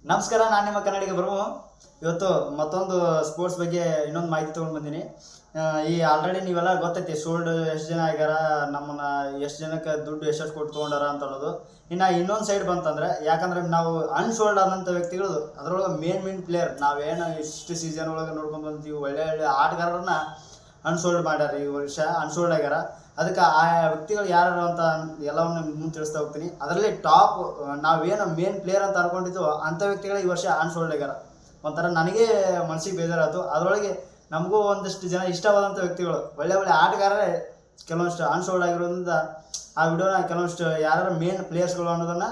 ನಮಸ್ಕಾರ, ನಾನು ನಿಮ್ಮ ಕನ್ನಡಿಗ ಬರ್ಮು. ಇವತ್ತು ಮತ್ತೊಂದು ಸ್ಪೋರ್ಟ್ಸ್ ಬಗ್ಗೆ ಇನ್ನೊಂದು ಮಾಹಿತಿ ತೊಗೊಂಡು ಬಂದೀನಿ. ಈ ಆಲ್ರೆಡಿ ನೀವೆಲ್ಲ ಗೊತ್ತೈತಿ ಸೋಲ್ಡ್ ಎಷ್ಟು ಜನ ಆಗ್ಯಾರ, ನಮ್ಮನ್ನ ಎಷ್ಟು ಜನಕ್ಕೆ ದುಡ್ಡು ಎಷ್ಟು ಕೊಟ್ಟು ತೊಗೊಂಡಾರ ಅಂತ ಅನ್ನೋದು. ಇನ್ನು ಇನ್ನೊಂದು ಸೈಡ್ ಬಂತಂದ್ರೆ, ಯಾಕಂದ್ರೆ ನಾವು ಅನ್ಸೋಲ್ಡ್ ಆದಂಥ ವ್ಯಕ್ತಿಗಳು ಅದರೊಳಗೆ ಮೇನ್ ಪ್ಲೇಯರ್ ನಾವೇನು ಇಷ್ಟು ಸೀಸನ್ ಒಳಗೆ ನೋಡ್ಕೊಂಡು ಬಂತೀವಿ, ಒಳ್ಳೆ ಆಟಗಾರರನ್ನ ಅನ್ಸೋಲ್ಡ್ ಮಾಡ್ಯಾರ. ಈ ವರ್ಷ ಅನ್ಸೋಲ್ಡ್ ಆಗ್ಯಾರ. ಅದಕ್ಕೆ ಆ ವ್ಯಕ್ತಿಗಳು ಯಾರು ಅಂತ ಎಲ್ಲವನ್ನು ಮುಂದೆ ತಿಳಿಸ್ತಾ ಹೋಗ್ತೀನಿ. ಅದರಲ್ಲಿ ಟಾಪ್ ನಾವೇನು ಮೇನ್ ಪ್ಲೇಯರ್ ಅಂತ ಅನ್ಕೊಂಡಿದ್ದು ಅಂಥ ವ್ಯಕ್ತಿಗಳು ಈ ವರ್ಷ ಅನ್ಸೋಲ್ಡ್ ಆಗ್ಯಾರ. ಒಂಥರ ನನಗೆ ಮನಸ್ಸಿಗೆ ಬೇಜಾರಾಯ್ತು. ಅದರೊಳಗೆ ನಮಗೂ ಒಂದಷ್ಟು ಜನ ಇಷ್ಟವಾದಂಥ ವ್ಯಕ್ತಿಗಳು, ಒಳ್ಳೆ ಆಟಗಾರರೇ ಕೆಲವೊಂದಿಷ್ಟು ಅನ್ಸೋಲ್ಡ್ ಆಗಿರೋದ್ರಿಂದ ಆ ವಿಡಿಯೋನ ಕೆಲವೊಂದಿಷ್ಟು ಯಾರು ಮೇನ್ ಪ್ಲೇಯರ್ಸ್ಗಳು ಅನ್ನೋದನ್ನು,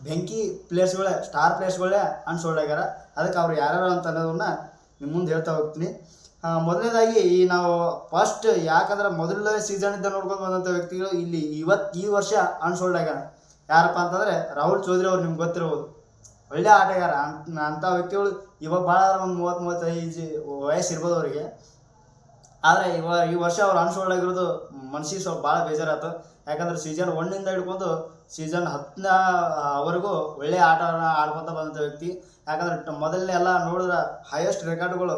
ಬೆಂಕಿ ಪ್ಲೇಯರ್ಸ್ಗಳೇ, ಸ್ಟಾರ್ ಪ್ಲೇಯರ್ಸ್ಗಳೇ ಅನ್ಸೋಲ್ಡ್ ಆಗ್ಯಾರ. ಅದಕ್ಕೆ ಅವ್ರು ಯಾರ್ಯಾರು ಅಂತ ಅನ್ನೋದನ್ನ ನಿಮ್ಮ ಮುಂದೆ ಹೇಳ್ತಾ ಹೋಗ್ತೀನಿ. ಮೊದಲನೇದಾಗಿ ಈ ನಾವು ಫಸ್ಟ್ ಯಾಕಂದ್ರೆ ಮೊದಲನೇ ಸೀಸನಿಂದ ನೋಡ್ಕೊಂಡು ಬಂದಂಥ ವ್ಯಕ್ತಿಗಳು ಈ ವರ್ಷ ಅನ್ಸೋಲ್ಡ್ ಆಗ್ಯಾರ. ಯಾರಪ್ಪ ಅಂತಂದರೆ ರಾಹುಲ್ ಚೌಧರಿ ಅವ್ರು, ನಿಮ್ಗೆ ಗೊತ್ತಿರ್ಬೋದು. ಒಳ್ಳೆ ಆಟಗಾರ. ಅಂಥ ವ್ಯಕ್ತಿಗಳು ಇವಾಗ ಭಾಳ ಒಂದು 30-35 ವಯಸ್ಸು ಇರ್ಬೋದು ಅವರಿಗೆ. ಆದರೆ ಈ ವರ್ಷ ಅವ್ರು ಅನ್ಸೋಲ್ಡ್ ಆಗಿರೋದು ಮನಸ್ಸಿಗೆ ಸ್ವಲ್ಪ ಭಾಳ ಬೇಜಾರಾಯ್ತು. ಯಾಕಂದ್ರೆ ಸೀಸನ್ 1 ಹಿಡ್ಕೊಂಡು ಸೀಸನ್ 10ವರೆಗೂ ಒಳ್ಳೆ ಆಟ ಆಡ್ಕೊತ ಬಂದಂಥ ವ್ಯಕ್ತಿ. ಯಾಕಂದ್ರೆ ಮೊದಲನೇ ಎಲ್ಲ ನೋಡಿದ್ರೆ ಹೈಯೆಸ್ಟ್ ರೆಕಾರ್ಡ್ಗಳು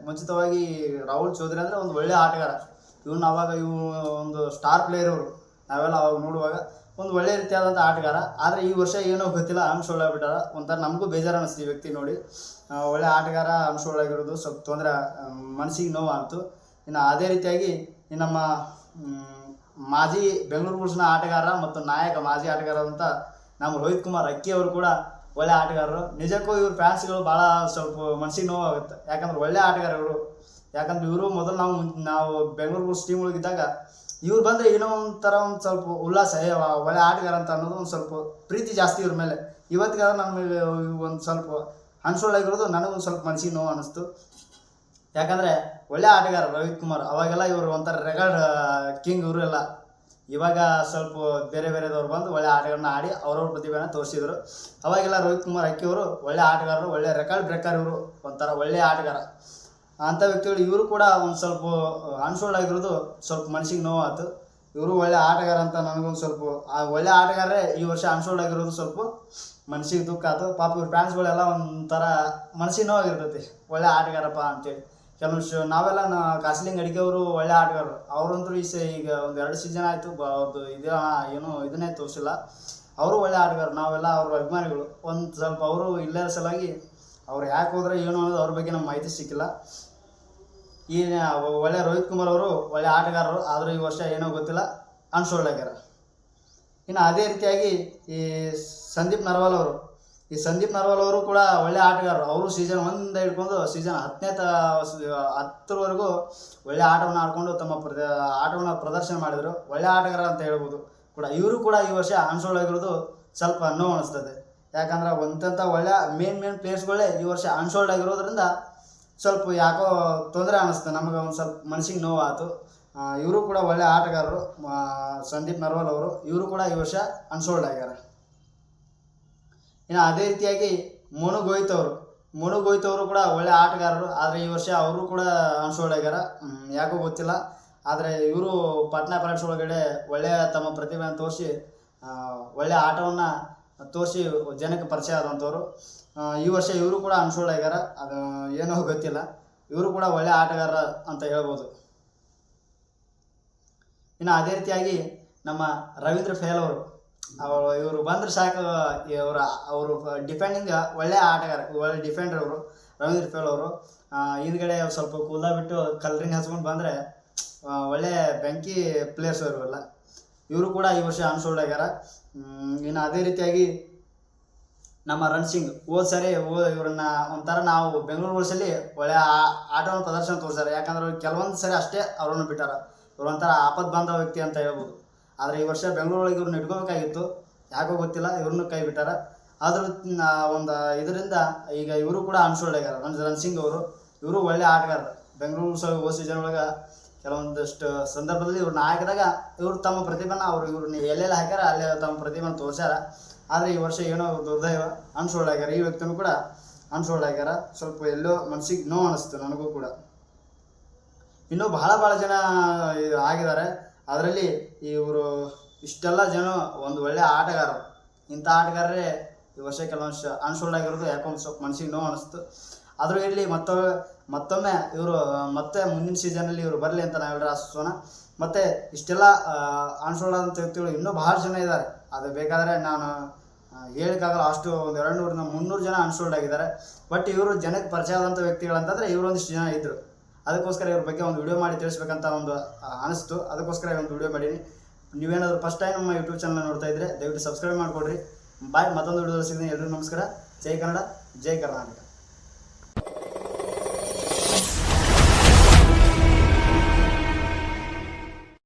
ಮುಂಚಿತವಾಗಿ ರಾಹುಲ್ ಚೌಧರಿ ಅಂದರೆ ಒಂದು ಒಳ್ಳೆ ಆಟಗಾರ. ಇವು ಒಂದು ಸ್ಟಾರ್ ಪ್ಲೇಯರ್ ಇವರು. ನಾವೆಲ್ಲ ಅವಾಗ ನೋಡುವಾಗ ಒಂದು ಒಳ್ಳೆ ರೀತಿಯಾದಂಥ ಆಟಗಾರ. ಆದರೆ ಈ ವರ್ಷ ಏನೋ ಗೊತ್ತಿಲ್ಲ, ಅನ್ಸೋಲ್ಡ್ ಆಗಿಬಿಟ್ಟಾರ. ಒಂಥರ ನಮಗೂ ಬೇಜಾರು ಅನ್ನಿಸ್ತು ಈ ವ್ಯಕ್ತಿ ನೋಡಿ. ಒಳ್ಳೆ ಆಟಗಾರ ಅನ್ಸೋಲ್ಡ್ ಆಗಿರೋದು ಸ್ವಲ್ಪ ತೊಂದರೆ, ಮನಸ್ಸಿಗೆ ನೋವು ಅಂತು. ಇನ್ನು ಅದೇ ರೀತಿಯಾಗಿ ನಮ್ಮ ಮಾಜಿ ಬೆಂಗಳೂರು ಬುಲ್ಸ್ನ ಆಟಗಾರ ಮತ್ತು ಮಾಜಿ ಆಟಗಾರ ಅಂತ ನಮ್ಮ ರೋಹಿತ್ ಕುಮಾರ್ ಅಕ್ಕಿ ಅವರು ಕೂಡ ಒಳ್ಳೆ ಆಟಗಾರರು. ನಿಜಕ್ಕೂ ಇವ್ರ ಫ್ಯಾನ್ಸ್ಗಳು ಭಾಳ ಸ್ವಲ್ಪ ಮನಸ್ಸಿಗೆ ನೋವಾಗುತ್ತೆ. ಯಾಕಂದ್ರೆ ಒಳ್ಳೆ ಆಟಗಾರ ಇವರು. ಯಾಕಂದ್ರೆ ಇವರು ಮೊದಲು ನಾವು ಬೆಂಗಳೂರು ಬುಲ್ಸ್ ಟೀಮ್ ಒಳಗಿದ್ದಾಗ ಇವ್ರು ಬಂದರೆ ಏನೋ ಒಂಥರ ಒಂದು ಸ್ವಲ್ಪ ಉಲ್ಲಾಸ, ಒಳ್ಳೆ ಆಟಗಾರ ಅಂತ ಅನ್ನೋದು ಒಂದು ಸ್ವಲ್ಪ ಪ್ರೀತಿ ಜಾಸ್ತಿ ಇವ್ರ ಮೇಲೆ. ಇವತ್ತಿಗಾದ್ರೆ ನಮಗೆ ಒಂದು ಸ್ವಲ್ಪ ಅನ್ಸೋಲ್ಡ್ ಆಗಿರೋದು ನನಗೊಂದು ಸ್ವಲ್ಪ ಮನಸ್ಸಿಗೆ ನೋವು ಅನ್ನಿಸ್ತು. ಯಾಕಂದರೆ ಒಳ್ಳೆ ಆಟಗಾರ ರೋಹಿತ್ ಕುಮಾರ್. ಅವಾಗೆಲ್ಲ ಇವರು ಒಂಥರ ರೆಕಾರ್ಡ್ ಕಿಂಗ್ ಇವರು ಎಲ್ಲ. ಇವಾಗ ಸ್ವಲ್ಪ ಬೇರೆದವ್ರು ಬಂದು ಒಳ್ಳೆ ಆಟಗಳನ್ನ ಆಡಿ ಅವ್ರವ್ರ ಪ್ರತಿಭೆನ ತೋರಿಸಿದ್ರು. ಅವಾಗೆಲ್ಲ ರೋಹಿತ್ ಕುಮಾರ್ ಅಕ್ಕಿಯವರು ಒಳ್ಳೆ ಆಟಗಾರರು, ಒಳ್ಳೆ ರೆಕಾರ್ಡ್ ಬ್ರೇಕರ್ ಇವರು, ಒಂಥರ ಒಳ್ಳೆ ಆಟಗಾರ. ಅಂಥ ವ್ಯಕ್ತಿಗಳು ಇವರು ಕೂಡ ಒಂದು ಸ್ವಲ್ಪ ಅನ್ಸೋಲ್ಡ್ ಆಗಿರೋದು ಸ್ವಲ್ಪ ಮನಸ್ಸಿಗೆ ನೋವಾಯ್ತು. ಇವರು ಒಳ್ಳೆ ಆಟಗಾರ ಅಂತ ನನಗೊಂದು ಸ್ವಲ್ಪ ಒಳ್ಳೆ ಆಟಗಾರರೇ ಈ ವರ್ಷ ಅನ್ಸೋಲ್ಡ್ ಆಗಿರೋದು ಸ್ವಲ್ಪ ಮನಸ್ಸಿಗೆ ದುಃಖ ಆಯ್ತು. ಪಾಪ ಇವ್ರ ಫ್ಯಾನ್ಸ್ಗಳೆಲ್ಲ ಒಂಥರ ಮನಸ್ಸಿಗೆ ನೋವಾಗಿರ್ತೈತಿ, ಒಳ್ಳೆ ಆಟಗಾರಪ್ಪ ಅಂತೇಳಿ. ಕೆಲವೊಂದು ನಾವೆಲ್ಲ ಕಾಸ್ಲಿಂಗ್ ಅಡಿಕೆ ಅವರು ಒಳ್ಳೆ ಆಟಗಾರರು. ಅವರಂತೂ ಈಗ ಒಂದು 2 ಸೀಸನ್ ಆಯಿತು, ಅವ್ರದ್ದು ಇದನ್ನೇ ತೋರಿಸಿಲ್ಲ. ಅವರು ಒಳ್ಳೆ ಆಟಗಾರರು, ನಾವೆಲ್ಲ ಅವ್ರ ಅಭಿಮಾನಿಗಳು. ಒಂದು ಸ್ವಲ್ಪ ಅವರು ಇಲ್ಲದ ಸಲುವಾಗಿ ಅವ್ರು ಯಾಕೆ ಹೋದ್ರೆ ಏನು ಅನ್ನೋದು ಅವ್ರ ಬಗ್ಗೆ ನಮ್ಗೆ ಮಾಹಿತಿ ಸಿಕ್ಕಿಲ್ಲ. ಈ ಒಳ್ಳೆ ರೋಹಿತ್ ಕುಮಾರ್ ಅವರು ಒಳ್ಳೆ ಆಟಗಾರರು, ಆದರೂ ಈ ವರ್ಷ ಏನೋ ಗೊತ್ತಿಲ್ಲ ಅನ್ಸೋಲ್ಡ್ ಆಗ್ಯಾರ. ಇನ್ನು ಅದೇ ರೀತಿಯಾಗಿ ಈ ಸಂದೀಪ್ ನರ್ವಾಲ್ ಅವರು ಕೂಡ ಒಳ್ಳೆ ಆಟಗಾರರು. ಅವರು ಸೀಸನ್ 1 ಹಿಡ್ಕೊಂಡು ಸೀಸನ್ 10ವರೆಗೂ ಒಳ್ಳೆ ಆಟವನ್ನು ಆಡಿಕೊಂಡು ತಮ್ಮ ಆಟವನ್ನು ಪ್ರದರ್ಶನ ಮಾಡಿದರು. ಒಳ್ಳೆ ಆಟಗಾರ ಅಂತ ಹೇಳ್ಬೋದು ಕೂಡ. ಇವರು ಕೂಡ ಈ ವರ್ಷ ಅನ್ಸೋಲ್ಡ್ ಆಗಿರೋದು ಸ್ವಲ್ಪ ನೋವು ಅನಿಸ್ತದೆ. ಯಾಕಂದ್ರೆ ಒಂದಂಥ ಒಳ್ಳೆ ಮೇನ್ ಪ್ಲೇಯರ್ಸ್ಗಳೇ ಈ ವರ್ಷ ಅನ್ಸೋಲ್ಡ್ ಆಗಿರೋದ್ರಿಂದ ಸ್ವಲ್ಪ ಯಾಕೋ ತೊಂದರೆ ಅನ್ನಿಸ್ತು ನಮಗೆ, ಒಂದು ಸ್ವಲ್ಪ ಮನಸ್ಸಿಗೆ ನೋವು ಆಯಿತು. ಇವರು ಕೂಡ ಒಳ್ಳೆ ಆಟಗಾರರು, ಸಂದೀಪ್ ನರ್ವಾಲ್ ಅವರು. ಇವರು ಕೂಡ ಈ ವರ್ಷ ಅನ್ಸೋಲ್ಡ್ ಆಗ್ಯಾರ. ಇನ್ನು ಅದೇ ರೀತಿಯಾಗಿ ಮನು ಗೋಹಿತ್ ಅವರು ಕೂಡ ಒಳ್ಳೆ ಆಟಗಾರರು. ಆದರೆ ಈ ವರ್ಷ ಅವರು ಕೂಡ ಅನ್ಸೋಲ್ಡ್ ಆಗ್ಯಾರ, ಯಾಕೋ ಗೊತ್ತಿಲ್ಲ. ಆದರೆ ಇವರು ಪಾಟ್ನಾ ಪೈರೇಟ್ಸ್ ಒಳಗಡೆ ಒಳ್ಳೆಯ ತಮ್ಮ ಪ್ರತಿಭೆಯನ್ನು ತೋರಿಸಿ ಒಳ್ಳೆಯ ಆಟವನ್ನು ತೋರಿಸಿ ಜನಕ್ಕೆ ಪರಿಚಯ ಆದಂಥವ್ರು. ಈ ವರ್ಷ ಇವರು ಕೂಡ ಅನ್ಸೋಲ್ಡ್ ಆಗ್ಯಾರ. ಅದು ಏನೋ ಗೊತ್ತಿಲ್ಲ. ಇವರು ಕೂಡ ಒಳ್ಳೆ ಆಟಗಾರ ಅಂತ ಹೇಳ್ಬೋದು. ಇನ್ನು ಅದೇ ರೀತಿಯಾಗಿ ನಮ್ಮ ರವೀಂದ್ರ ಫೇಲ್ ಇವರು ಬಂದ್ರೆ ಸಾಕು. ಅವರು ಡಿಫೆಂಡಿಂಗ್ ಒಳ್ಳೆ ಆಟಗಾರ, ಒಳ್ಳೆ ಡಿಫೆಂಡರ್ ಅವರು. ರವೀಂದ್ರ ಫೇಲ್ ಅವರು ಹಿಂದ್ಗಡೆ ಸ್ವಲ್ಪ ಬಿಟ್ಟು ಕಲರಿಂಗ್ ಹಚ್ಕೊಂಡು ಬಂದರೆ ಒಳ್ಳೆ ಬೆಂಕಿ ಪ್ಲೇಯರ್ಸ್ ಇರುವಲ್ಲ. ಇವರು ಕೂಡ ಈ ವರ್ಷ ಅನ್ಸೋಲ್ಡ್ ಆಗ್ಯಾರ. ಇನ್ನು ಅದೇ ರೀತಿಯಾಗಿ ನಮ್ಮ ರಣ್ ಸಿಂಗ್ ಇವ್ರನ್ನ ಒಂಥರ ನಾವು ಬೆಂಗಳೂರು ಬುಲ್ಸಲ್ಲಿ ಒಳ್ಳೆ ಆಟವನ್ನು ಪ್ರದರ್ಶನ ತೋರಿಸ್ತಾರೆ. ಯಾಕಂದ್ರೆ ಕೆಲವೊಂದು ಸರಿ ಅಷ್ಟೇ ಅವರನ್ನು ಬಿಟ್ಟಾರ. ಇವರು ಒಂಥರ ಆಪತ್ ಬಾಂಧವ ವ್ಯಕ್ತಿ ಅಂತ ಹೇಳ್ಬೋದು. ಆದರೆ ಈ ವರ್ಷ ಬೆಂಗಳೂರೊಳಗೆ ಇವ್ರನ್ನ ಇಟ್ಕೋಬೇಕಾಗಿತ್ತು, ಯಾಕೋ ಗೊತ್ತಿಲ್ಲ, ಇವ್ರನ್ನೂ ಕೈ ಬಿಟ್ಟಾರ. ಆದರೂ ಒಂದು ಇದರಿಂದ ಈಗ ಇವರು ಕೂಡ ಅನ್ಸೋಲ್ಡ್ ಆಗ್ಯಾರ. ರಣ್ ಸಿಂಗ್ ಇವರು ಒಳ್ಳೆ ಆಟಗಾರ. ಬೆಂಗಳೂರು ಸೀಸನ್ ಒಳಗೆ ಕೆಲವೊಂದಷ್ಟು ಸಂದರ್ಭದಲ್ಲಿ ಇವ್ರನ್ನ ಹಾಕಿದಾಗ ಇವರು ತಮ್ಮ ಪ್ರತಿಭೆನ ಇವ್ರನ್ನ ಎಲ್ಲೆಲ್ಲ ಹಾಕ್ಯಾರ ಅಲ್ಲೇ ತಮ್ಮ ಪ್ರತಿಭೆನ ತೋರಿಸ್ಯಾರ. ಆದರೆ ಈ ವರ್ಷ ಏನೋ ದುರ್ದೈವ ಅನ್ಸೋಲ್ಡ್ ಆಗ್ಯಾರ. ಈ ವ್ಯಕ್ತಿನೂ ಕೂಡ ಅನ್ಸೋಲ್ಡ್ ಆಗ್ಯಾರ. ಸ್ವಲ್ಪ ಎಲ್ಲೋ ಮನಸ್ಸಿಗೆ ನೋವು ಅನ್ನಿಸ್ತು ನನಗೂ ಕೂಡ. ಇನ್ನೂ ಭಾಳ ಜನ ಆಗಿದ್ದಾರೆ. ಅದರಲ್ಲಿ ಇವರು ಇಷ್ಟೆಲ್ಲ ಜನ ಒಂದು ಒಳ್ಳೆ ಆಟಗಾರರು. ಇಂಥ ಆಟಗಾರರೇ ಈ ವರ್ಷ ಕೆಲವೊಂದು ಅನ್ಶೋಲ್ಡ್ ಆಗಿರೋದು ಯಾಕೋ ಒಂದು ಸ್ವಲ್ಪ ಮನಸ್ಸಿಗೆ ನೋವು ಅನಿಸ್ತು. ಆದರೂ ಇಲ್ಲಿ ಮತ್ತೊಮ್ಮೆ ಇವರು ಮತ್ತೆ ಮುಂದಿನ ಸೀಸನಲ್ಲಿ ಇವರು ಬರಲಿ ಅಂತ ನಾವೆಲ್ಲರೂ ಆಶಿಸೋಣ. ಮತ್ತು ಇಷ್ಟೆಲ್ಲ ಅನ್ಶೋಲ್ಡ್ ಅಂತ ವ್ಯಕ್ತಿಗಳು ಇನ್ನೂ ಬಹಳ ಜನ ಇದ್ದಾರೆ. ಅದು ಬೇಕಾದರೆ ನಾನು ಹೇಳೋಕ್ಕಾಗಲ್ಲ, ಅಷ್ಟು ಒಂದು 200-300 ಜನ ಅನ್ಶೋಲ್ಡ್ ಆಗಿದ್ದಾರೆ. ಬಟ್ ಇವರು ಜನಕ್ಕೆ ಪರಿಚಯ ಆದಂಥ ವ್ಯಕ್ತಿಗಳಂತಂದರೆ ಇವರೊಂದಿಷ್ಟು ಜನ ಇದ್ದರು. ಅದಕ್ಕೋಸ್ಕರ ಇವ್ರ ಬಗ್ಗೆ ಒಂದು ವಿಡಿಯೋ ಮಾಡಿ ತಿಳಿಸ್ಬೇಕಂತ ಒಂದು ಅನಿಸ್ತು. ಅದಕ್ಕೋಸ್ಕರ ಒಂದು ವಿಡಿಯೋ ಮಾಡೀನಿ. ನೀವೇನಾದರೂ ಫಸ್ಟ್ ಟೈಮ್ ನಮ್ಮ ಯೂಟ್ಯೂಬ್ ಚಾನಲ್ ನೋಡ್ತಾ ಇದ್ದರೆ ದಯವಿಟ್ಟು ಸಬ್ಸ್ಕ್ರೈಬ್ ಮಾಡಿಕೊಡ್ರಿ. ಬಾಯ್, ಮತ್ತೊಂದು ವಿಡಿಯೋದಲ್ಲಿ ಸಿಗ್ತೀನಿ. ಎಲ್ಲರಿಗೂ ನಮಸ್ಕಾರ. ಜೈ ಕನ್ನಡ, ಜೈ ಕರ್ನಾಟಕ.